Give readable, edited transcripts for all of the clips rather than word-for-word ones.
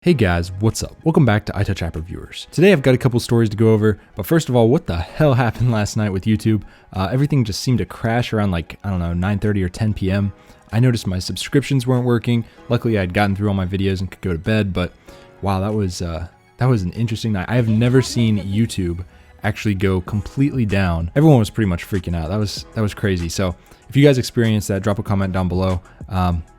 Hey guys, what's up? Welcome back to iTouch App Reviewers. Today I've got a couple stories to go over, but first of all, what the hell happened last night with YouTube? Everything just seemed to crash around 9:30 or 10 p.m. I noticed my subscriptions weren't working. Luckily I'd gotten through all my videos and could go to bed, but wow, that was an interesting night. I have never seen YouTube actually go completely down. Everyone was pretty much freaking out. That was crazy. So if you guys experienced that, drop a comment down below.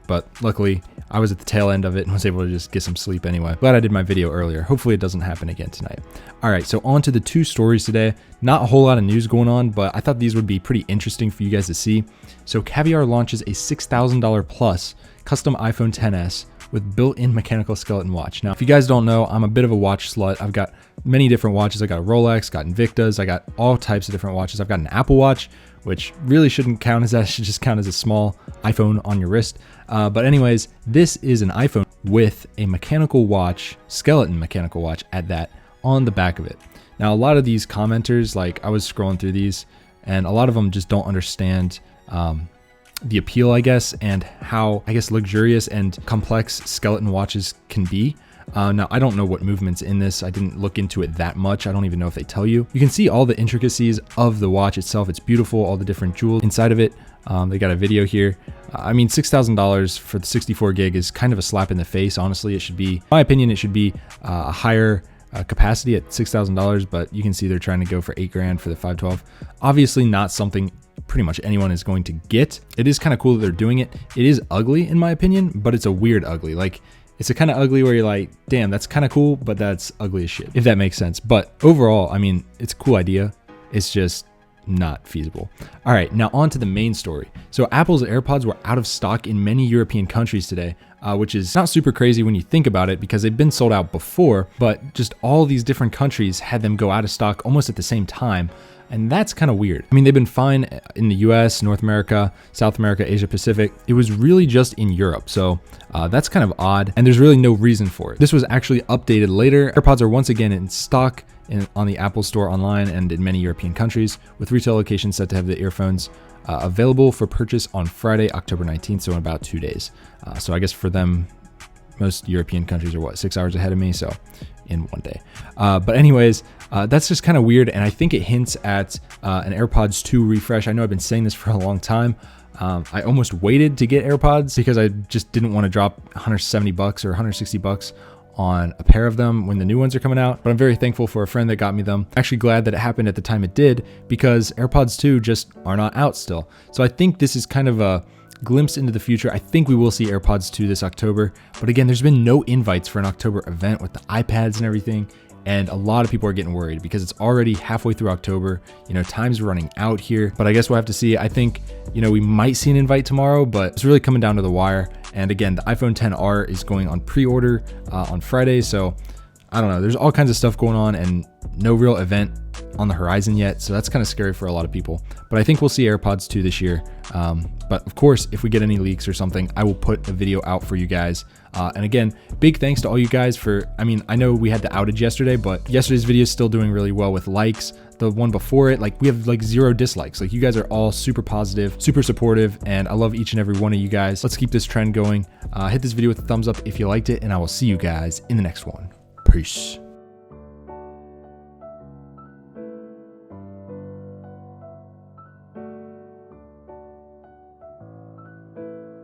But luckily I was at the tail end of it and was able to just get some sleep anyway. Glad I did my video earlier. Hopefully it doesn't happen again tonight. All right, so on to the two stories today. Not a whole lot of news going on, but I thought these would be pretty interesting for you guys to see. So Caviar launches a $6,000 plus custom iPhone XS with built-in mechanical skeleton watch. Now, if you guys don't know, I'm a bit of a watch slut. I've got many different watches. I got a Rolex, got Invictas, I got all types of different watches. I've got an Apple Watch, which really shouldn't count as that. It should just count as a small iPhone on your wrist. But anyways, this is an iPhone with a mechanical watch, skeleton mechanical watch at that, on the back of it. Now, a lot of these commenters, like I was scrolling through these, and a lot of them just don't understand the appeal, I guess, and how, I guess, luxurious and complex skeleton watches can be. Now, I don't know what movement's in this. I didn't look into it that much. I don't even know if they tell you. You can see all the intricacies of the watch itself. It's beautiful, all the different jewels inside of it. They got a video here. I mean, $6,000 for the 64 gig is kind of a slap in the face. Honestly, it should be, in my opinion, it should be a higher capacity at $6,000, but you can see they're trying to go for $8,000 for the 512. Obviously not something pretty much anyone is going to get. It is kind of cool that they're doing it. It is ugly in my opinion, but it's a weird ugly. Like, it's a kind of ugly where you're like, damn, that's kind of cool, but that's ugly as shit, if that makes sense. But overall, I mean, it's a cool idea. It's just not feasible. All right, now on to the main story. So Apple's AirPods were out of stock in many European countries today, which is not super crazy when you think about it because they've been sold out before, but just all these different countries had them go out of stock almost at the same time. And that's kind of weird. I mean, they've been fine in the US, North America, South America, Asia Pacific. It was really just in Europe. So that's kind of odd. And there's really no reason for it. This was actually updated later. AirPods are once again in stock on the Apple Store online and in many European countries, with retail locations set to have the earphones available for purchase on Friday, October 19th. So in about 2 days. So I guess for them, most European countries are 6 hours ahead of me. So in 1 day. But anyways, that's just kind of weird. And I think it hints at an AirPods 2 refresh. I know I've been saying this for a long time. I almost waited to get AirPods because I just didn't want to drop $170 or $160 on a pair of them when the new ones are coming out. But I'm very thankful for a friend that got me them. Actually glad that it happened at the time it did because AirPods 2 just are not out still. So I think this is kind of a glimpse into the future. I think we will see AirPods 2 this October, but again, there's been no invites for an October event with the iPads and everything, and a lot of people are getting worried because it's already halfway through October. You know, time's running out here, but I guess we'll have to see. I think, you know, we might see an invite tomorrow, but it's really coming down to the wire. And again, the iPhone XR is going on pre-order on Friday, so I don't know. There's all kinds of stuff going on and no real event on the horizon yet, so that's kind of scary for a lot of people. But I think we'll see AirPods 2 this year. But of course, if we get any leaks or something, I will put a video out for you guys. And again, big thanks to all you guys for, I mean, I know we had the outage yesterday, but yesterday's video is still doing really well with likes. The one before it, like we have like 0 dislikes. Like you guys are all super positive, super supportive, and I love each and every one of you guys. Let's keep this trend going. Hit this video with a thumbs up if you liked it, and I will see you guys in the next one. Peace.